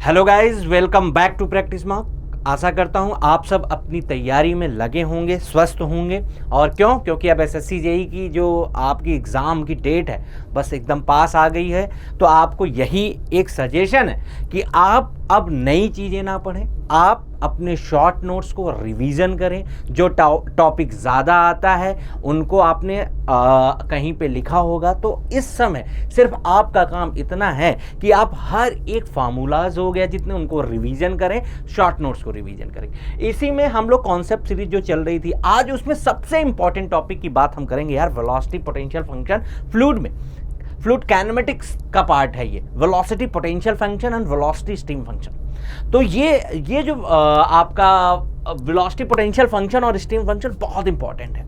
Hello guys, welcome back to practice mark. आशा करता हूं आप सब अपनी तैयारी में लगे होंगे, स्वस्थ होंगे। और क्योंकि अब एसएससी जेई की जो आपकी एग्ज़ाम की डेट है बस एकदम पास आ गई है। तो आपको यही एक सजेशन है कि आप अब नई चीज़ें ना पढ़ें, आप अपने शॉर्ट नोट्स को रिवीजन करें। जो टॉपिक ज़्यादा आता है उनको आपने कहीं पे लिखा होगा। तो इस समय सिर्फ आपका काम इतना है कि आप हर एक फार्मूलाज हो गया जितने उनको रिवीजन करें, शॉर्ट नोट्स को रिवीजन करें। इसी में हम लोग कॉन्सेप्ट सीरीज जो चल रही थी, आज उसमें सबसे इंपॉर्टेंट टॉपिक की बात हम करेंगे यार, वेलोसिटी पोटेंशियल फंक्शन फ्लूइड में। फ्लूइड काइनेमेटिक्स का पार्ट है ये, velocity potential function and velocity stream function. तो ये जो आपका वेलोसिटी पोटेंशियल फंक्शन और स्ट्रीम फंक्शन बहुत इंपॉर्टेंट है।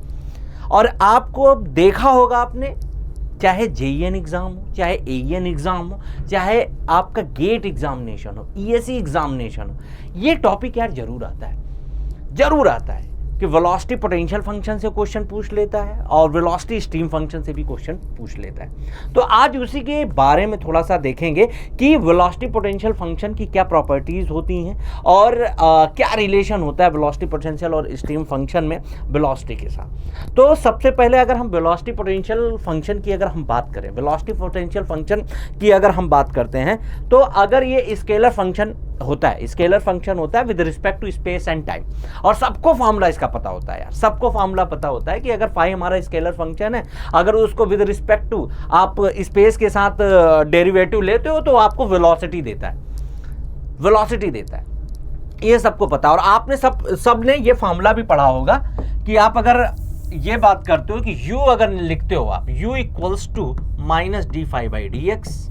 और आपको अब देखा होगा आपने, चाहे जेईएन एग्जाम हो, चाहे एईएन एग्जाम हो, चाहे आपका गेट एग्जामिनेशन हो, ईएससी एग्जामिनेशन हो, ये टॉपिक यार जरूर आता है कि वेलोसिटी पोटेंशियल फंक्शन से क्वेश्चन पूछ लेता है और वेलोसिटी स्ट्रीम फंक्शन से भी क्वेश्चन पूछ लेता है। तो आज उसी के बारे में थोड़ा सा देखेंगे कि वेलोसिटी पोटेंशियल फंक्शन की क्या प्रॉपर्टीज होती हैं और क्या रिलेशन होता है वेलोसिटी पोटेंशियल और स्ट्रीम फंक्शन में वेलोसिटी के साथ। तो सबसे पहले अगर हम वेलोसिटी पोटेंशियल फंक्शन की अगर हम बात करें, वेलोसिटी पोटेंशियल फंक्शन की अगर हम बात करते हैं, तो अगर ये स्केलर फंक्शन होता है with respect to space and time. और सबको फॉर्मूला इसका पता होता है यार, सबको फॉर्मूला पता होता है कि अगर फाई हमारा स्केलर फंक्शन है, अगर उसको विद रिस्पेक्ट टू आप स्पेस के साथ डेरिवेटिव लेते हो तो आपको वेलोसिटी देता है। ये सबको पता है। और आपने सबने ये फॉर्मूला भी पढ़ा होगा कि आप अगर ये बात करते हो कि u अगर लिखते हो आप, u equals to minus D phi by D X,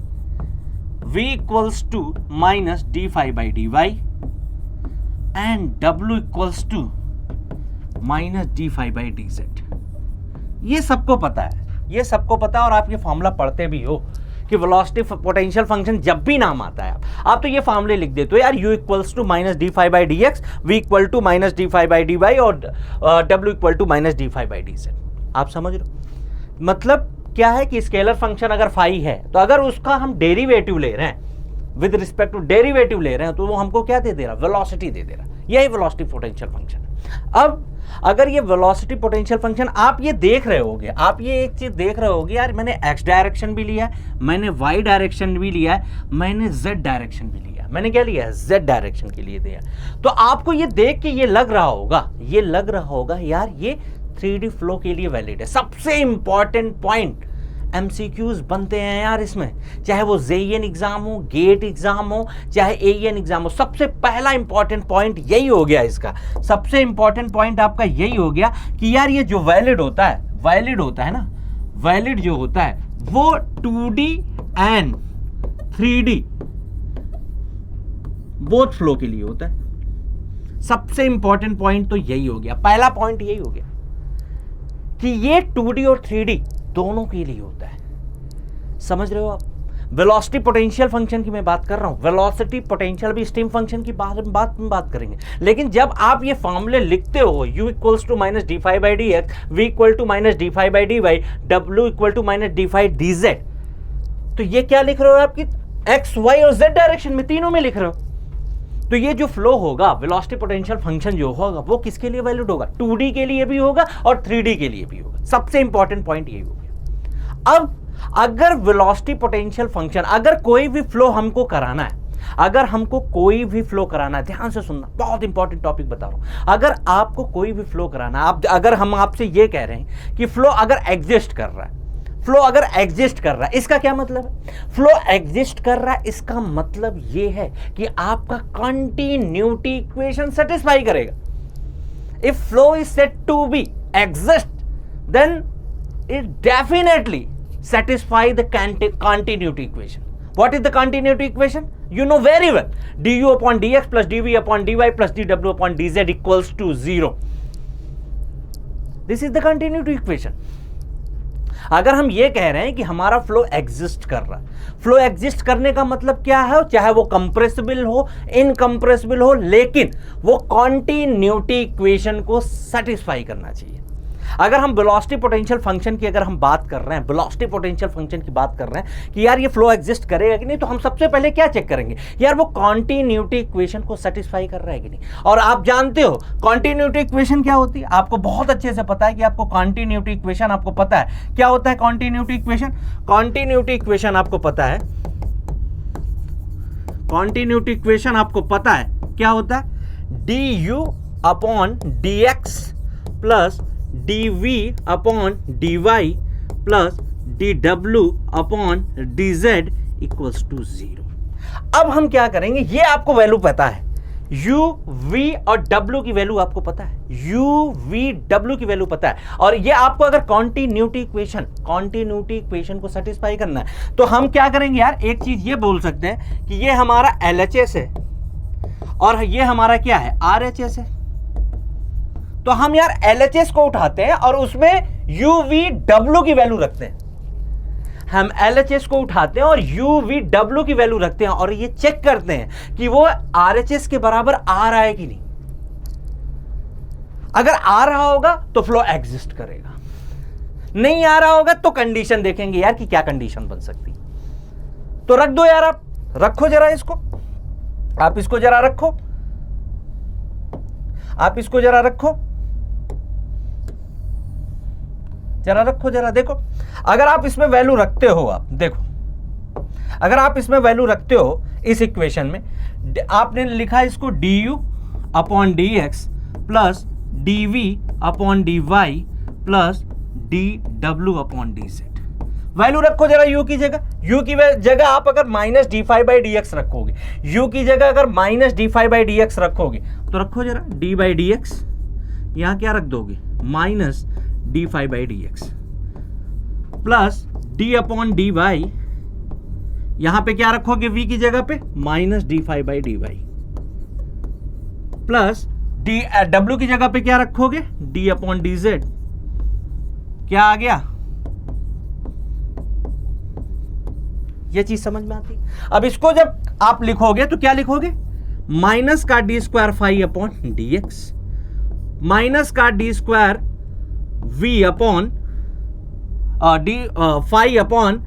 v equals to minus D phi by D Y and w equals to minus D phi by D Z. ये सबको पता है और आप ये फॉर्मूला पढ़ते भी हो कि वेलोसिटी पोटेंशियल फंक्शन जब भी नाम आता है आप तो ये फॉर्मूले लिख देते हो यार, u equals to minus D phi by D X, v equal to minus D phi by D Y और w equal to minus D phi by D Z. आप समझ रहे हो? मतलब क्या है कि स्केलर फंक्शन अगर फाई है तो अगर उसका हम डेरिवेटिव ले रहे हैं, विद रिस्पेक्ट टू डेरिवेटिव ले रहे हैं, तो वो हमको क्या दे रहा? वेलोसिटी दे रहा। यही वेलोसिटी पोटेंशियल फंक्शन है। अब अगर ये वेलोसिटी पोटेंशियल फंक्शन आप ये देख रहे होगे, आप ये एक चीज देख रहे होगे यार, मैंने एक्स डायरेक्शन भी लिया है, मैंने वाई डायरेक्शन भी लिया है, मैंने जेड डायरेक्शन भी लिया है। मैंने क्या लिया है? जेड डायरेक्शन के लिए दिया। तो आपको ये देख के ये लग रहा होगा यार ये 3D फ्लो के लिए वैलिड है। सबसे इंपॉर्टेंट पॉइंट MCQs बनते हैं यार इसमें, चाहे वो जेईएन एग्जाम हो, गेट एग्जाम हो, चाहे एईएन एग्जाम हो। सबसे पहला इंपॉर्टेंट पॉइंट यही हो गया इसका, सबसे इंपॉर्टेंट पॉइंट आपका यही हो गया कि यार ये जो वैलिड होता है ना, वैलिड जो होता है वो 2D and 3D both flow के लिए होता है। सबसे इंपॉर्टेंट पॉइंट तो यही हो गया, पहला पॉइंट यही हो गया कि ये 2D और 3D दोनों के लिए होता है। समझ रहे हो आप? वेलोसिटी पोटेंशियल फंक्शन की मैं बात कर रहा हूं, वेलोसिटी पोटेंशियल भी स्ट्रीम फंक्शन की बात करेंगे। लेकिन जब आप ये फॉर्मूले लिखते हो, u equals to minus D phi by D X, v equal to minus D phi by D Y, w equal to minus D phi D Z, तो ये क्या लिख रहे हो? आपकी x, y और z डायरेक्शन में, तीनों में लिख रहे हो। तो ये जो फ्लो होगा, वेलोसिटी पोटेंशियल फंक्शन जो होगा वो किसके लिए वैलिड होगा? 2D के लिए भी होगा और 3D के लिए भी होगा। सबसे इंपॉर्टेंट पॉइंट यही हो गया। अब अगर वेलोसिटी पोटेंशियल फंक्शन, अगर कोई भी फ्लो हमको कराना है, ध्यान से सुनना, बहुत इंपॉर्टेंट टॉपिक बता रहा हूं। अगर आपको कोई भी फ्लो कराना है, अगर हम आपसे ये कह रहे हैं कि फ्लो अगर एग्जिस्ट कर रहा है, इसका क्या मतलब है? फ्लो एग्जिस्ट कर रहा है, इसका मतलब ये है कि आपका कंटिन्यूटी इक्वेशन सेटिस्फाई करेगा। If flow is said to be exist, then it definitely satisfy the continuity equation. What is the continuity equation? You know very well. du upon dx plus dv upon dy plus dw upon dz equals to 0. This is the continuity equation. अगर हम ये कह रहे हैं कि हमारा flow exist कर रहा है, फ्लो एग्जिस्ट करने का मतलब क्या है? चाहे वो कंप्रेसिबल हो, इनकंप्रेसिबल हो, लेकिन वो कॉन्टिन्यूटी इक्वेशन को सेटिस्फाई करना चाहिए। अगर हम वेलोसिटी पोटेंशियल फंक्शन की अगर हम बात कर रहे हैं, वेलोसिटी पोटेंशियल फंक्शन की बात कर रहे हैं कि यार ये फ्लो एग्जिस्ट करेगा कि नहीं, तो हम सबसे पहले क्या चेक करेंगे, यार वो कॉन्टिन्यूटी इक्वेशन को सेटिस्फाई कर रहा है कि नहीं। और आप जानते हो कॉन्टिन्यूटी इक्वेशन क्या होती है, आपको बहुत अच्छे से पता है कि आपको कॉन्टिन्यूटी इक्वेशन आपको पता है क्या होता है। कॉन्टिन्यूटी इक्वेशन, कॉन्टिन्यूटी इक्वेशन आपको पता है, कॉन्टिन्यूटी इक्वेशन आपको पता है क्या होता है, du upon dx plus dv upon dy plus dw upon dz equals to 0। अब हम क्या करेंगे, ये आपको वैल्यू पता है, u v और w की वैल्यू आपको पता है, u v w की वैल्यू पता है, और ये आपको अगर कॉन्टिन्यूटी इक्वेशन को सेटिस्फाई करना है तो हम क्या करेंगे यार, एक चीज ये बोल सकते हैं कि ये हमारा LHS है और ये हमारा क्या है, RHS है। तो हम यार LHS को उठाते हैं और उसमें UVW की वैल्यू रखते हैं, हम LHS को उठाते हैं और UVW की वैल्यू रखते हैं और ये चेक करते हैं कि वो RHS के बराबर आ रहा है कि नहीं। अगर आ रहा होगा तो फ्लो एग्जिस्ट करेगा, नहीं आ रहा होगा तो कंडीशन देखेंगे यार कि क्या कंडीशन बन सकती। तो रख दो यार, आप रखो जरा इसको, आप इसको जरा रखो, आप इसको जरा रखो, जरा रखो, जरा देखो। अगर आप इसमें वैल्यू रखते हो, आप देखो, अगर आप इसमें वैल्यू रखते हो इस इक्वेशन में, आपने लिखा इसको du upon dx plus dv upon dy plus dw upon dz। Value रखो जरा u की जगह, u की जगह आप अगर minus D phi by D X रखोगे, u की जगह अगर minus D phi by D X रखोगे तो रखो जरा d बाई डी एक्स, यहां क्या रख दोगे, minus D phi by D X plus d upon D Y, यहां पे क्या रखोगे v की जगह पे, minus D phi by D Y plus w की जगह पे क्या रखोगे, d अपॉन डी जेड। क्या आ गया, ये चीज समझ में आती। अब इसको जब आप लिखोगे तो क्या लिखोगे, माइनस का D square phi upon D x minus का D square v upon d phi upon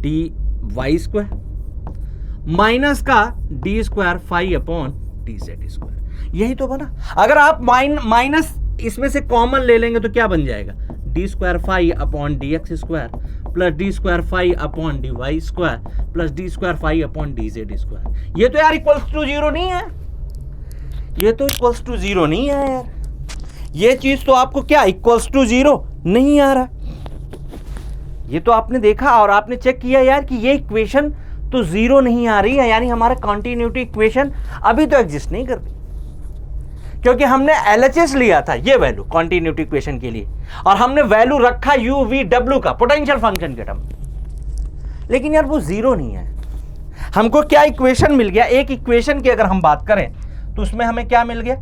D Y square minus का D square phi upon D Z square. यही तो बना। अगर आप माइनस इसमें से कॉमन ले लेंगे तो क्या बन जाएगा, D square phi upon D x square plus D square phi upon D Y square plus D square phi upon D Z square. ये तो यार इक्वल्स टू 0 नहीं है, ये तो इक्वल्स टू 0 नहीं है यार, ये चीज तो आपको क्या इक्वल्स टू 0 नहीं आ रहा। ये तो आपने देखा और आपने चेक किया यार कि ये इक्वेशन तो 0 नहीं आ रही है, यानी हमारा कॉन्टिन्यूटी इक्वेशन अभी तो एग्जिस्ट नहीं कर रही, क्योंकि हमने LHS लिया था ये वैल्यू कॉन्टिन्यूटी इक्वेशन के लिए और हमने वैल्यू रखा UVW का पोटेंशियल फंक्शन के टर्म, लेकिन यार वो 0 नहीं है। हमको क्या इक्वेशन मिल गया, एक इक्वेशन की अगर हम बात करें तो उसमें हमें क्या मिल गया,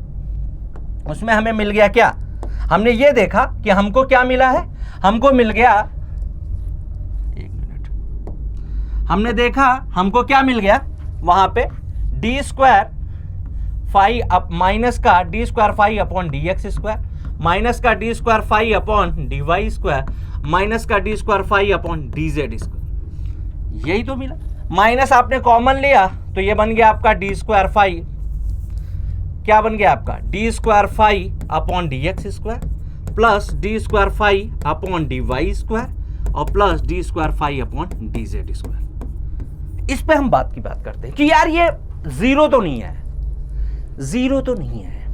उसमें हमें मिल गया क्या, हमने ये देखा कि हमको क्या मिला है, हमको मिल गया, एक मिनट, हमने देखा हमको क्या मिल गया वहां पे, d square phi up minus का D square phi upon D x square minus का D square phi upon D Y square minus का D square phi upon D Z square. यही तो मिला। माइनस आपने कॉमन लिया तो ये बन गया आपका डी स्क्वायर फाई, क्या बन गया आपका, d square phi upon D x square plus D square phi upon D Y square और plus D square phi upon D Z square. इस पे हम बात करते हैं कि यार ये 0 तो नहीं है, 0 तो नहीं है,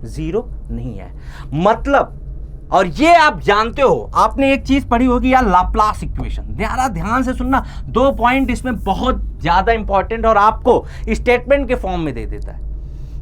0 नहीं है मतलब। और ये आप जानते हो, आपने एक चीज पढ़ी होगी यार, लाप्लास इक्वेशन। ध्यान से सुनना, 2 पॉइंट इसमें बहुत ज्यादा इंपॉर्टेंट और आपको स्टेटमेंट के फॉर्म में दे देता है,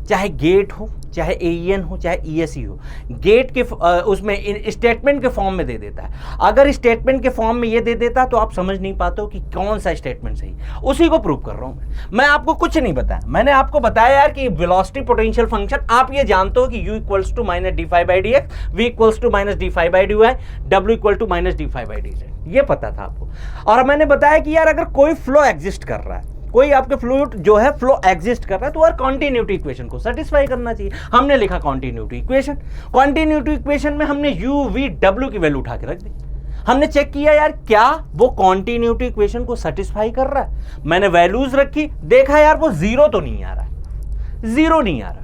चाहे गेट हो, चाहे एईएन हो, चाहे ईएसई हो, गेट के उसमें स्टेटमेंट के फॉर्म में दे देता है। अगर स्टेटमेंट के फॉर्म में ये दे देता तो आप समझ नहीं पाते हो कि कौन सा स्टेटमेंट सही, उसी को प्रूव कर रहा हूं मैं आपको कुछ नहीं बताया, मैंने आपको बताया यार कि वेलोसिटी पोटेंशियल फंक्शन आप ये जानते हो कि u equals to minus D phi by D X, v equals to minus D phi by D Y, w equal to minus D phi by D Z, ये पता था आपको। और मैंने बताया कि यार अगर कोई फ्लो एग्जिस्ट कर रहा है, कोई आपके फ्लूइड जो है फ्लो एग्जिस्ट कर रहा है तो और कॉन्टिन्यूटी इक्वेशन को सेटिस्फाई करना चाहिए। हमने लिखा कॉन्टिन्यूटी इक्वेशन, कॉन्टिन्यूटी इक्वेशन में हमने यू वी डब्ल्यू की वैल्यू उठा के रख दी। हमने चेक किया यार क्या वो कॉन्टिन्यूटी इक्वेशन को सेटिस्फाई कर रहा है। मैंने वैल्यूज रखी, देखा यार वो जीरो तो नहीं आ रहा है, जीरो नहीं आ रहा,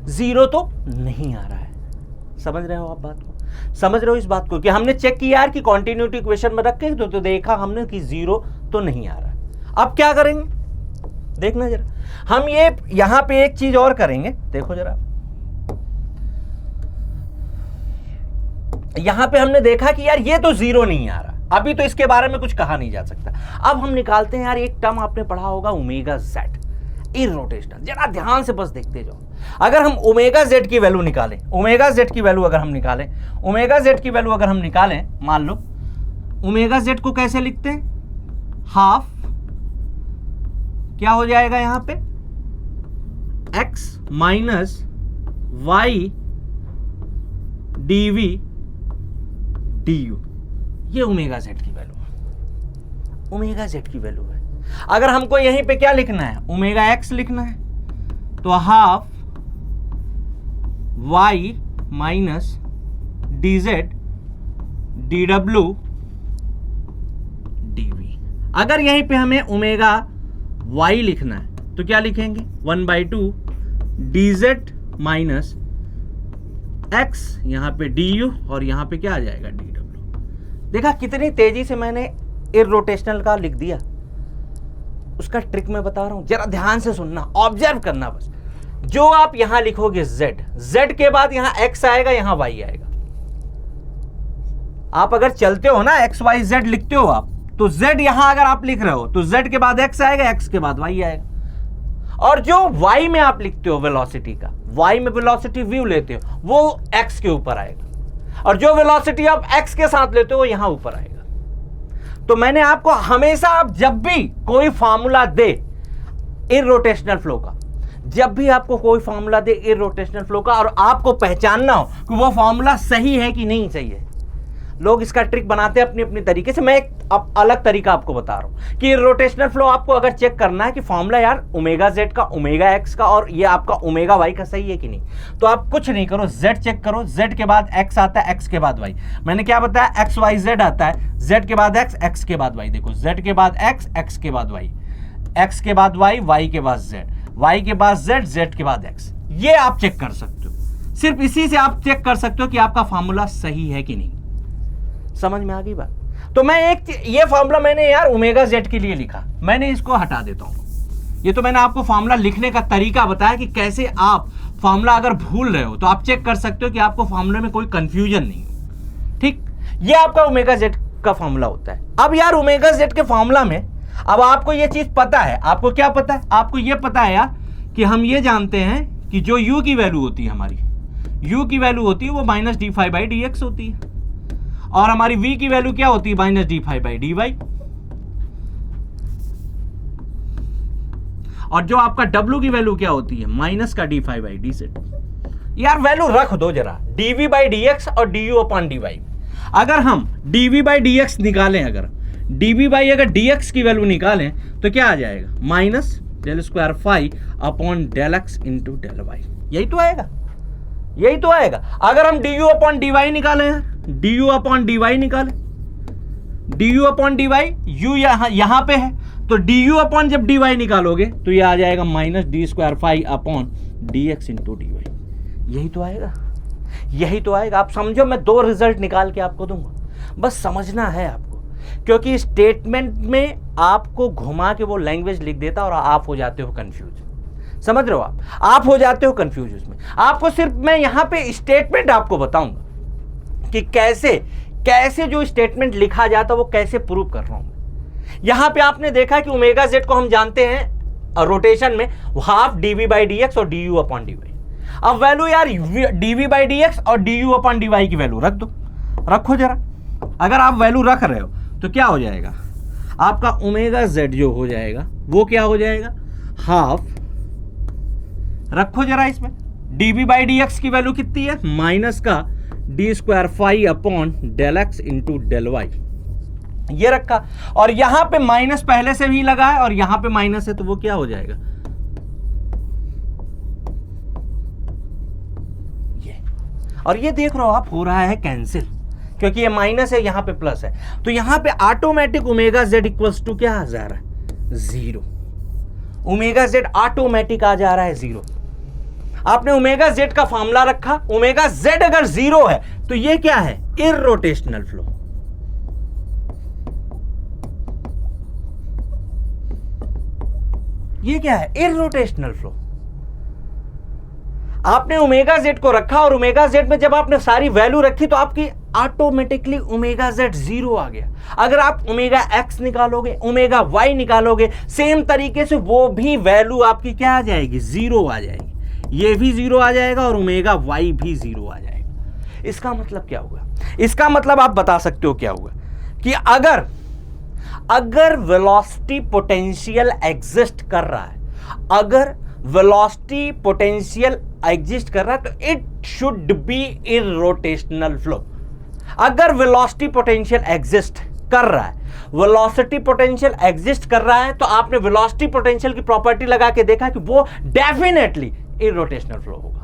जीरो तो नहीं आ रहा है। समझ रहे हो आप बात को, समझ रहे हो इस बात को कि हमने चेक किया यार कि कॉन्टिन्यूटी इक्वेशन में रख के तो देखा हमने कि जीरो तो नहीं आ रहा है। अब क्या करेंगे देखना जरा, हम ये यहां पे एक चीज और करेंगे, देखो जरा। यहां पे हमने देखा कि यार ये तो जीरो नहीं आ रहा, अभी तो इसके बारे में कुछ कहा नहीं जा सकता। अब हम निकालते हैं यार, एक टर्म आपने पढ़ा होगा ओमेगा जेड, इररोटेशनल। जरा ध्यान से बस देखते जाओ। अगर हम ओमेगा जेड की वैल्यू निकालें, ओमेगा जेड की वैल्यू अगर हम निकालें, ओमेगा जेड की वैल्यू अगर हम निकालें, मान लो ओमेगा जेड को कैसे लिखते हैं, हाफ क्या हो जाएगा यहां पे, x minus Y DV D ये ओमेगा जेड की वैल्यू है, ओमेगा जेड की वैल्यू है। अगर हमको यहीं पे क्या लिखना है, ओमेगा एक्स लिखना है, तो half Y minus D Z D W D V. अगर यहीं पे हमें ओमेगा वाई लिखना है तो क्या लिखेंगे, 1/2 डी जेड माइनस एक्स, यहां पे डी यू और यहां पे क्या आ जाएगा डी डब्ल्यू। देखा कितनी तेजी से मैंने इररोटेशनल का लिख दिया, उसका ट्रिक मैं बता रहा हूं, जरा ध्यान से सुनना, ऑब्जर्व करना बस। जो आप यहां लिखोगे z, z के बाद यहां x आएगा, यहां y आएगा। आप अगर चलते हो ना x y z लिखते हो आप, तो z यहां अगर आप लिख रहे हो तो z के बाद x आएगा, x के बाद y आएगा। और जो y में आप लिखते हो वेलोसिटी का, y में वेलोसिटी व्यू लेते हो, वो x के ऊपर आएगा। और जो वेलोसिटी आप x के साथ लेते हो यहां ऊपर आएगा। तो मैंने आपको हमेशा, आप जब भी कोई फार्मूला दे इररोटेशनल फ्लो का, जब भी आपको कोई फार्मूला दे इररोटेशनल फ्लो का और आपको पहचानना हो कि वो फार्मूला सही है कि नहीं सही है, लोग इसका ट्रिक बनाते हैं अपनी अपनी तरीके से। मैं एक अलग तरीका आपको बता रहा हूं कि रोटेशनल फ्लो आपको अगर चेक करना है कि फॉर्मूला यार ओमेगा जेड का, ओमेगा एक्स का और ये आपका ओमेगा वाई का सही है कि नहीं, तो आप कुछ नहीं करो, जेड चेक करो, जेड के बाद एक्स आता है, एक्स के बाद वाई। मैंने क्या बताया, एक्स वाई जेड आता है, जेड के बाद एक्स, एक्स के बाद वाई। देखो जेड के बाद एक्स, एक्स के बाद वाई, एक्स के बाद वाई, वाई के बाद जेड, वाई के बाद जेड, जेड के बाद एक्स। ये आप चेक कर सकते हो, सिर्फ इसी से आप चेक कर सकते हो कि आपका फॉर्मूला सही है कि नहीं। समझ में आ गई बात। तो मैं ये फॉर्मूला मैंने यार ओमेगा जेड के लिए लिखा, मैंने इसको हटा देता हूं। ये तो मैंने आपको फॉर्मूला लिखने का तरीका बताया कि कैसे आप फॉर्मूला अगर भूल रहे हो तो आप चेक कर सकते हो कि आपको फॉर्मूले में कोई कंफ्यूजन नहीं हो। ठीक, ये आपका ओमेगा जेड का फॉर्मूला होता है। अब यार ओमेगा जेड के फॉर्मूला में अब आपको ये चीज पता है, आपको क्या पता है, आपको ये पता है यार कि हम ये जानते हैं कि जो u की वैल्यू होती है, हमारी u की वैल्यू होती है वो minus D five by D x होती है, और हमारी v की वैल्यू क्या होती है, minus D five by D Y. और जो आपका w की वैल्यू क्या होती है, माइनस का D five by D Z. यार वैल्यू रख दो जरा, dv बाई डी एक्स और du अपॉन डी वाई। अगर हम dv बाई डी एक्स निकालें, अगर dv बाई अगर dx की वैल्यू निकालें तो क्या आ जाएगा, minus del square five upon del X into del Y. यही तो आएगा, यही तो आएगा। अगर हम du अपॉन डी वाई निकालें, du अपॉन डी वाई निकालें, du upon D Y, u यहां पे है तो du अपॉन जब डी वाई निकालोगे तो ये आ जाएगा minus D square five upon D X into D Y. यही तो आएगा, यही तो आएगा। आप समझो, मैं दो रिजल्ट निकाल के आपको दूंगा, बस समझना है आपको, क्योंकि स्टेटमेंट में आपको घुमा के वो लैंग्वेज लिख देता और आप हो जाते हो कंफ्यूज। समझ रहे हो आप हो जाते हो कंफ्यूज उसमें। आपको सिर्फ मैं यहां पे स्टेटमेंट आपको बताऊंगा कि कैसे कैसे जो स्टेटमेंट लिखा जाता है वो कैसे प्रूव कर रहा हूं। यहां पे आपने देखा कि ओमेगा जेड को हम जानते हैं रोटेशन में half d v by D x और d u upon D y. अब वैल्यू यार डीवी बाई डी एक्स और d u upon D y की वैल्यू रख दो, रखो जरा। अगर आप वैल्यू रख रहे हो तो क्या हो जाएगा, आपका ओमेगा जेड जो हो जाएगा वो क्या हो जाएगा, हाफ, रखो जरा इसमें, dv बाई डी एक्स की वैल्यू कितनी है, माइनस का D square five upon del X into del Y. ये रखा, और यहां पे माइनस पहले से भी लगा है और यहां पे माइनस है, तो वो क्या हो जाएगा, ये। और ये देख रहे हो आप, हो रहा है कैंसिल, क्योंकि ये माइनस है, यहां पे प्लस है, तो यहां पे automatic omega Z equals to क्या आ जा रहा है, 0। ओमेगा जेड ऑटोमेटिक आ जा रहा है 0। आपने ओमेगा जेड का फॉर्मूला रखा, ओमेगा जेड अगर 0 है तो ये क्या है, इररोटेशनल फ्लो। ये क्या है, इररोटेशनल फ्लो। आपने ओमेगा जेड को रखा और ओमेगा जेड में जब आपने सारी वैल्यू रखी तो आपकी ऑटोमेटिकली ओमेगा जेड 0 आ गया। अगर आप ओमेगा एक्स निकालोगे, ओमेगा वाई निकालोगे, सेम तरीके से वो भी वैल्यू आपकी क्या आ जाएगी, 0 आ जाएगी। ये भी 0 आ जाएगा और ओमेगा वाई भी 0 आ जाएगा। इसका मतलब क्या हुआ, इसका मतलब आप बता सकते हो क्या हुआ, कि अगर वेलोसिटी पोटेंशियल एग्जिस्ट कर रहा है, अगर वेलोसिटी पोटेंशियल एग्जिस्ट कर रहा है तो it should be irrotational flow. अगर वेलोसिटी पोटेंशियल एग्जिस्ट कर रहा है, वेलोसिटी पोटेंशियल एग्जिस्ट कर रहा है, तो आपने वेलोसिटी पोटेंशियल की प्रॉपर्टी लगा के देखा कि वो डेफिनेटली इररोटेशनल फ्लो होगा।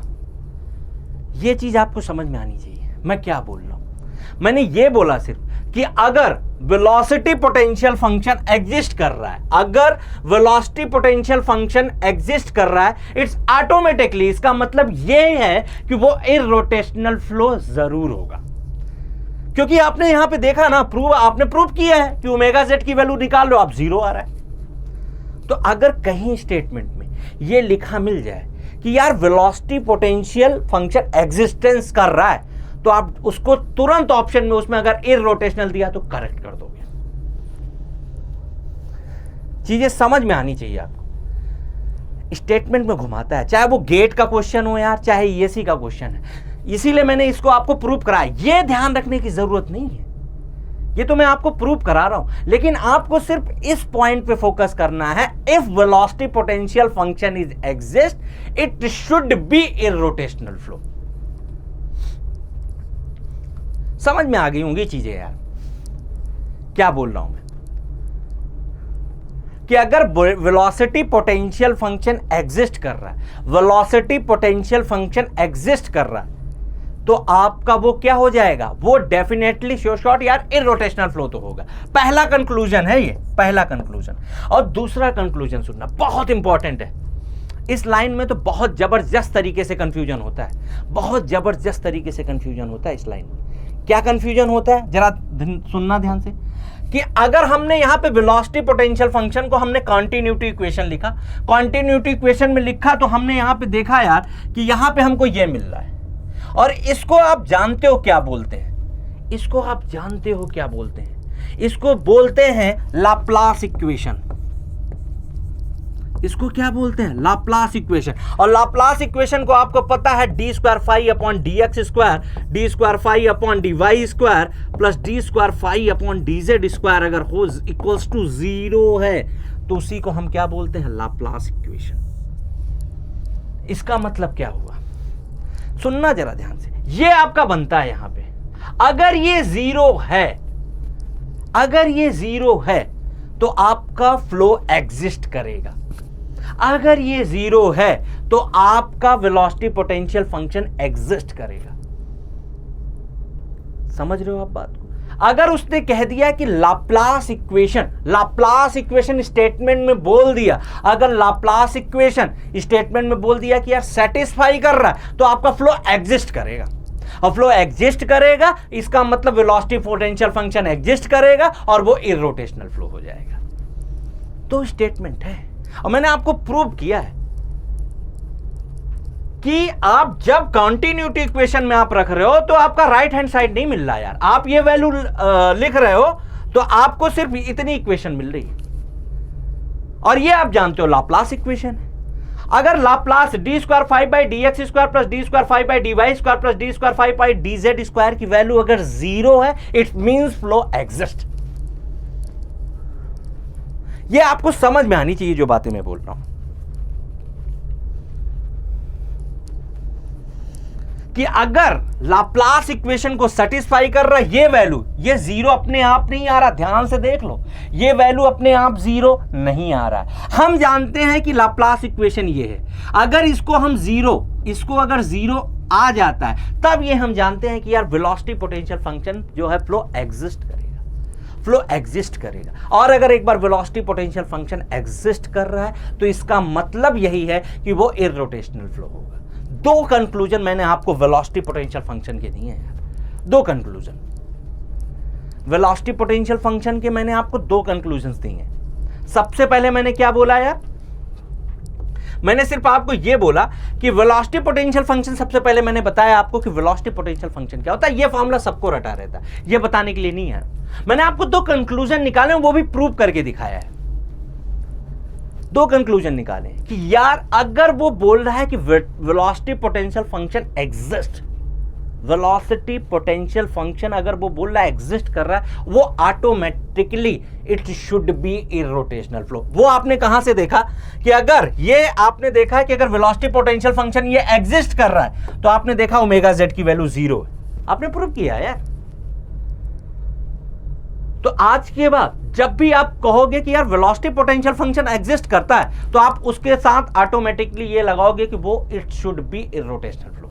ये चीज आपको समझ में आनी चाहिए मैं क्या बोल रहा हूं। मैंने ये बोला सिर्फ कि अगर वेलोसिटी पोटेंशियल फंक्शन एग्जिस्ट कर रहा है, अगर वेलोसिटी पोटेंशियल फंक्शन एग्जिस्ट कर रहा है, इट्स ऑटोमेटिकली, इसका मतलब ये है कि वो इररोटेशनल फ्लो जरूर होगा। क्योंकि आपने यहां पे देखा ना, आपने प्रूव किया है कि ओमेगा जेड की वैल्यू निकाल लो, आप 0 आ रहा है। तो अगर कहीं स्टेटमेंट में ये लिखा मिल जाए कि यार वेलोसिटी पोटेंशियल फंक्शन एग्जिस्टेंस कर रहा है, तो आप उसको तुरंत ऑप्शन में उसमें अगर इररोटेशनल दिया तो करेक्ट कर दोगे। चीजें समझ में आनी चाहिए आपको। स्टेटमेंट में घुमाता है, चाहे वो गेट का क्वेश्चन हो यार, चाहे ईएससी का क्वेश्चन है, इसीलिए मैंने इसको आपको प्रूव कराया। ये ध्यान रखने की जरूरत नहीं है, ये तो मैं आपको प्रूव करा रहा हूं, लेकिन आपको सिर्फ इस पॉइंट पे फोकस करना है। If velocity potential function is exist, it should be irrotational flow. समझ में आ गई होंगी चीजें यार, क्या बोल रहा हूं मैं, कि अगर वेलोसिटी पोटेंशियल फंक्शन एग्जिस्ट कर रहा है, वेलोसिटी पोटेंशियल फंक्शन एग्जिस्ट कर रहा है, तो आपका वो क्या हो जाएगा, वो डेफिनेटली श्योर शॉट यार इररोटेशनल फ्लो तो होगा। पहला कंक्लूजन है ये, पहला कंक्लूजन। और दूसरा कंक्लूजन सुनना बहुत इंपॉर्टेंट है। इस लाइन में तो बहुत जबरदस्त तरीके से कंफ्यूजन होता है, बहुत जबरदस्त तरीके से कंफ्यूजन होता है इस लाइन में। क्या कंफ्यूजन होता है, जरा सुनना ध्यान से, कि अगर हमने यहां पे वेलोसिटी पोटेंशियल फंक्शन को हमने कॉन्टिन्यूटी इक्वेशन लिखा, कॉन्टिन्यूटी इक्वेशन में लिखा, तो हमने यहां पे देखा यार कि यहां पे हमको ये मिल रहा है, और इसको आप जानते हो क्या बोलते हैं, इसको आप जानते हो क्या बोलते हैं, इसको बोलते हैं लाप्लास इक्वेशन। इसको क्या बोलते हैं, लाप्लास इक्वेशन। और लाप्लास इक्वेशन को आपको पता है, D square phi upon D x square, D square phi upon D Y square plus D square phi upon D Z square अगर हो इक्वल्स टू 0 है, तो उसी को हम क्या बोलते हैं, लाप्लास इक्वेशन। इसका मतलब क्या हुआ, सुनना जरा ध्यान से, ये आपका बनता है यहां पे, अगर ये 0 है, अगर ये 0 है तो आपका फ्लो एग्जिस्ट करेगा। अगर ये 0 है तो आपका वेलोसिटी पोटेंशियल फंक्शन एग्जिस्ट करेगा। समझ रहे हो आप बात को। अगर उसने कह दिया कि Laplace equation, Laplace equation statement में बोल दिया, अगर लाप्लास इक्वेशन स्टेटमेंट में बोल दिया कि यार सेटिस्फाई कर रहा है, तो आपका फ्लो एग्जिस्ट करेगा। और फ्लो एग्जिस्ट करेगा, इसका मतलब वेलोसिटी पोटेंशियल फंक्शन एग्जिस्ट करेगा और वो इररोटेशनल फ्लो हो जाएगा। तो स्टेटमेंट है, और मैंने आपको प्रूव किया है कि आप जब कॉन्टिन्यूटी इक्वेशन में आप रख रहे हो तो आपका राइट हैंड साइड नहीं मिल रहा यार, आप ये वैल्यू लिख रहे हो तो आपको सिर्फ इतनी इक्वेशन मिल रही है, और ये आप जानते हो लाप्लास इक्वेशन है। अगर Laplace D square five by D x square plus D square five by D Y square plus D square five by D Z square की वैल्यू अगर 0 है, इट मींस फ्लो एग्जिस्ट। ये आपको समझ में आनी चाहिए जो बातें मैं बोल रहा हूं। कि अगर लाप्लास इक्वेशन को सेटिस्फाई कर रहा है ये वैल्यू, ये जीरो अपने आप नहीं आ रहा, ध्यान से देख लो, ये वैल्यू अपने आप जीरो नहीं आ रहा है। हम जानते हैं कि लाप्लास इक्वेशन ये है, अगर इसको हम जीरो, इसको अगर जीरो आ जाता है तब ये हम जानते हैं कि यार वेलोसिटी पोटेंशियल फंक्शन जो है फ्लो एग्जिस्ट करेगा, फ्लो एग्जिस्ट करेगा। और अगर एक बार वेलोसिटी पोटेंशियल फंक्शन एग्जिस्ट कर रहा है तो इसका मतलब यही है कि वो इररोटेशनल फ्लो होगा। दो कंक्लूजन मैंने आपको वेलोसिटी पोटेंशियल फंक्शन के दिए हैं, दो कंक्लूजन वेलोसिटी पोटेंशियल फंक्शन के मैंने आपको दो कंक्लूजन्स दिए हैं। सबसे पहले मैंने क्या बोला यार, मैंने सिर्फ आपको यह बोला कि वेलोसिटी पोटेंशियल फंक्शन, सबसे पहले मैंने बताया आपको कि वेलोसिटी पोटेंशियल फंक्शन क्या होता है। यह फॉर्मूला सबको रटा रहता है, यह बताने के लिए नहीं है। मैंने आपको दो कंक्लूजन निकाले, वो भी प्रूव करके दिखाया है। दो कंक्लूजन निकाले कि यार अगर वो बोल रहा है कि velocity potential function exist, velocity potential function अगर वो बोल रहा है एग्जिस्ट कर रहा है, वो automatically it should be irrotational flow. वो आपने कहां से देखा कि अगर ये आपने देखा कि अगर वेलोसिटी पोटेंशियल फंक्शन ये एग्जिस्ट कर रहा है तो आपने देखा ओमेगा जेड की वैल्यू जीरो है, आपने प्रूव किया यार। तो आज के बाद जब भी आप कहोगे कि यार वेलोसिटी पोटेंशियल फंक्शन एग्जिस्ट करता है तो आप उसके साथ ऑटोमेटिकली ये लगाओगे कि वो it should be irrotational flow.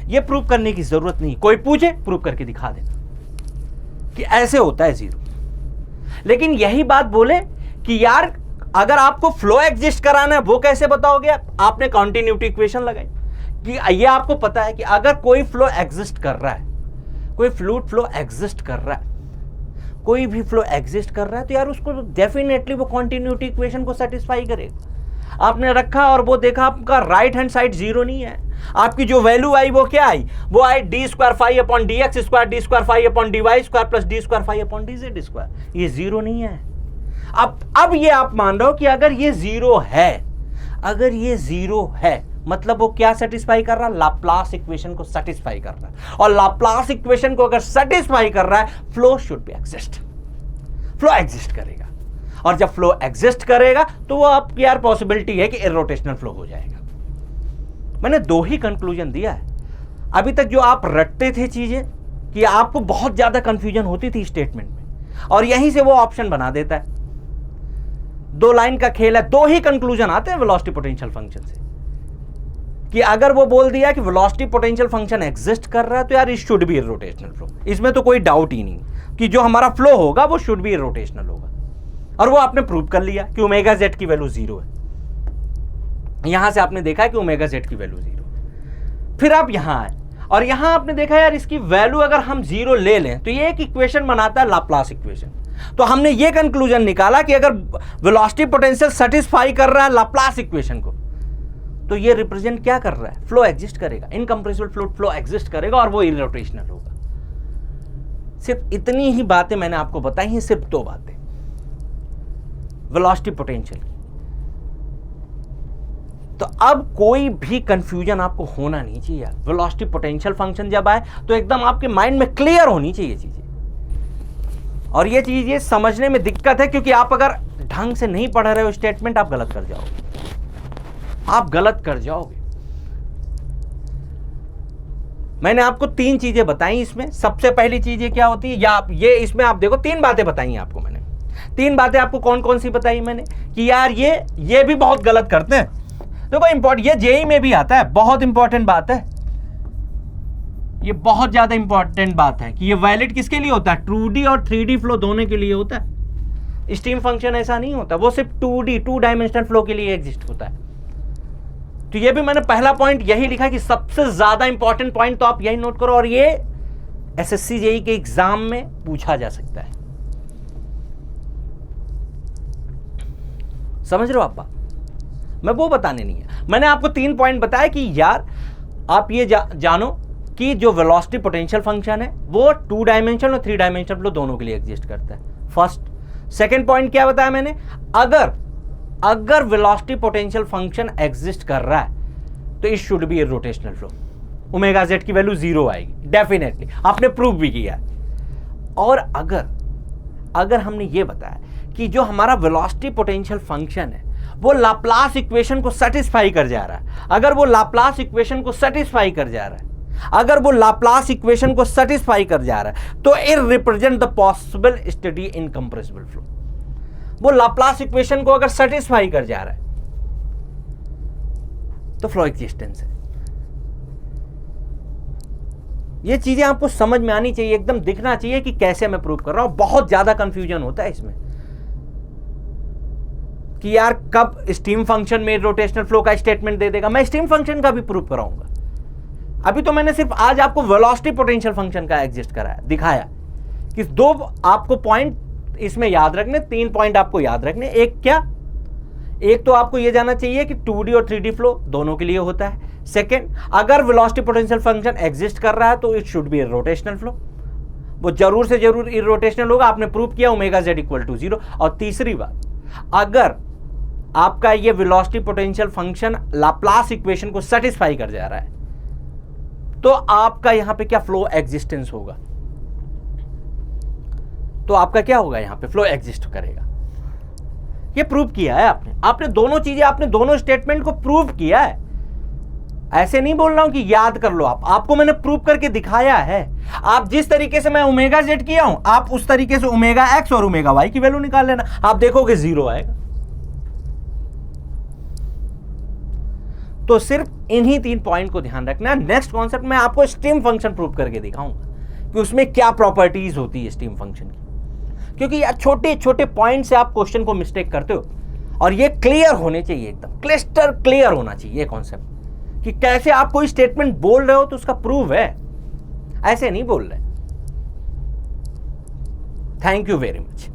ये प्रूव करने की जरूरत नहीं, कोई पूछे प्रूव करके दिखा देना कि ऐसे होता है जीरो। लेकिन यही बात बोले कि यार अगर आपको फ्लो एग्जिस्ट कराना है वो कैसे बताओगे, आपने कॉन्टिन्यूटी इक्वेशन लगाई कि ये आपको पता है कि अगर कोई फ्लो एग्जिस्ट कर रहा है, कोई फ्लूइड फ्लो एग्जिस्ट कर रहा है, कोई भी फ्लो एग्जिस्ट कर रहा है तो यार उसको डेफिनेटली वो कॉन्टिन्यूटी इक्वेशन को सेटिस्फाई करेगा। आपने रखा और वो देखा आपका राइट हैंड साइड जीरो नहीं है, आपकी जो वैल्यू आई वो क्या आई, वो आई D square five upon D x square, D square five upon D Y square plus D square five upon D Z square. ये जीरो नहीं है। अब ये आप मान रहे हो कि अगर ये जीरो है, अगर ये जीरो है मतलब वो क्या सेटिस्फाई कर रहा है, लाप्लास इक्वेशन को सेटिस्फाई कर रहा है। और लाप्लास इक्वेशन को अगर सेटिस्फाई कर रहा है flow should be exist, flow exist करेगा। और जब फ्लो एग्जिस्ट करेगा तो वो आपकी यार पॉसिबिलिटी है कि इररोटेशनल फ्लो हो जाएगा। मैंने दो ही कंक्लूजन दिया है। अभी तक जो आप रटते थे चीजें कि आपको बहुत ज्यादा कंफ्यूजन होती थी स्टेटमेंट में, और यहीं से वो ऑप्शन बना देता है। दो लाइन का खेल है, दो ही कंक्लूजन आते हैं वेलोसिटी पोटेंशियल फंक्शन से कि अगर वो बोल दिया कि वेलोसिटी पोटेंशियल फंक्शन एग्जिस्ट कर रहा है तो यार it should be irrotational flow. इसमें तो कोई डाउट ही नहीं कि जो हमारा फ्लो होगा वो शुड बी इररोटेशनल होगा। और वो आपने प्रूव कर लिया कि ओमेगा जेड की वैल्यू जीरो है। यहां से आपने देखा कि ओमेगा जेड की वैल्यू जीरो। फिर आप यहां आए और यहां आपने देखा यार इसकी वैल्यू अगर हम जीरो ले लें तो ये एक इक्वेशन बनाता है लाप्लास इक्वेशन। तो हमने ये कंक्लूजन निकाला कि अगर वेलोसिटी पोटेंशियल सेटिस्फाई कर रहा है लाप्लास इक्वेशन को तो ये रिप्रेजेंट क्या कर रहा है, फ्लो एग्जिस्ट करेगा, इनकंप्रेसिबल फ्लूइड फ्लो एग्जिस्ट करेगा और वो इररोटेशनल होगा। सिर्फ इतनी ही बातें मैंने आपको बताई हैं, सिर्फ दो बातें वेलोसिटी पोटेंशियल। तो अब कोई भी कंफ्यूजन आपको होना नहीं चाहिए। वेलोसिटी पोटेंशियल फंक्शन जब आए तो एकदम आपके माइंड में क्लियर होनी चाहिए चीजें। और ये चीज ये समझने में दिक्कत है क्योंकि आप अगर ढंग से नहीं पढ़ रहे हो स्टेटमेंट, आप गलत कर जाओगे, आप गलत कर जाओगे। मैंने आपको तीन चीजें बताई इसमें। सबसे पहली चीज ये क्या होती है, या ये इसमें आप देखो तीन बातें बताई आपको मैंने। तीन बातें आपको कौन कौन सी बताई मैंने कि यार ये भी बहुत गलत करते हैं। देखो इंपॉर्टेंट, ये जेईई में भी आता है, बहुत इंपॉर्टेंट बात है, ये बहुत ज्यादा इंपॉर्टेंट बात है कि ये वैलिड किसके लिए होता है, 2D और 3D फ्लो दोनों के लिए होता है। स्टीम फंक्शन ऐसा नहीं होता, वो सिर्फ 2D 2 डायमेंशनल फ्लो के लिए एग्जिस्ट होता है। तो ये भी मैंने पहला पॉइंट यही लिखा कि सबसे ज्यादा इंपॉर्टेंट पॉइंट तो आप यही नोट करो, और ये एसएससी जेईई के एग्जाम में पूछा जा सकता है। समझ रहे हो आप बात, मैं वो बताने नहीं है। मैंने आपको तीन पॉइंट बताया कि यार आप ये जानो कि जो वेलोसिटी पोटेंशियल फंक्शन है वो 2 डायमेंशन और 3 डायमेंशन फ्लो दोनों के लिए एग्जिस्ट करता है, फर्स्ट। सेकंड पॉइंट क्या बताया मैंने, अगर वेलोसिटी पोटेंशियल फंक्शन एग्जिस्ट कर रहा है तो it should B rotational flow, omega Z की वैल्यू जीरो आएगी डेफिनेटली, आपने प्रूव भी किया। और अगर हमने ये बताया कि जो हमारा वेलोसिटी पोटेंशियल फंक्शन है वो लाप्लास इक्वेशन को सेटिस्फाई कर जा रहा है। अगर वो लाप्लास इक्वेशन को सेटिस्फाई कर जा रहा है, अगर वो लाप्लास इक्वेशन को सेटिस्फाई कर जा रहा है, तो it represent the possible study incompressible flow. वो लाप्लास इक्वेशन को अगर सेटिस्फाई कर जा रहा है तो फ्लो एग्जिस्टेंस है। ये चीजें आपको समझ में आनी चाहिए, एकदम दिखना चाहिए कि कैसे मैं प्रूव कर रहा हूं। बहुत ज्यादा कंफ्यूजन होता है इसमें कि यार कब स्टीम फंक्शन में रोटेशनल फ्लो का स्टेटमेंट दे देगा। मैं स्टीम फंक्शन का भी प्रूव कराऊंगा। अभी तो मैंने सिर्फ आज आपको वेलोसिटी पोटेंशियल फंक्शन का एग्जिस्ट कराया, दिखाया कि दो आपको पॉइंट इसमें याद रखने, 3 पॉइंट आपको याद रखने। एक क्या, एक तो आपको यह जानना चाहिए कि 2D और 3D फ्लो दोनों के लिए होता है। सेकेंड, अगर वेलोसिटी पोटेंशियल फंक्शन एग्जिस्ट कर रहा है तो it should B rotational flow, वो जरूर से जरूर इरोटेशनल होगा। आपने प्रूव किया ओमेगा z इक्वल टू 0। और तीसरी बात, अगर आपका ये velocity potential function Laplace equation को सेटिस्फाई कर जा रहा है तो आपका यहां पे क्या फ्लो एग्जिस्टेंस होगा, तो आपका क्या होगा, यहां पे फ्लो एग्जिस्ट करेगा। ये प्रूव किया है आपने दोनों चीजें, आपने दोनों स्टेटमेंट को प्रूव किया है। ऐसे नहीं बोल रहा हूं कि याद कर लो, आपको मैंने प्रूव करके दिखाया है। आप जिस तरीके से मैं ओमेगा z किया हूं, आप उस तरीके से ओमेगा x और ओमेगा y की वैल्यू निकाल लेना, आप देखोगे 0 आएगा। तो सिर्फ इन्हीं 3 पॉइंट को ध्यान रखना। नेक्स्ट कॉन्सेप्ट में आपको स्टीम फंक्शन प्रूव करके दिखाऊंगा कि उसमें क्या प्रॉपर्टीज होती है स्टीम फंक्शन की, क्योंकि यार छोटे छोटे पॉइंट से आप क्वेश्चन को मिस्टेक करते हो और ये क्लियर होने चाहिए, एकदम क्लिस्टर क्लियर होना चाहिए ये कॉन्सेप्ट कि कैसे आप कोई स्टेटमेंट बोल रहे हो तो उसका प्रूव है, ऐसे नहीं बोल रहे। Thank you very much.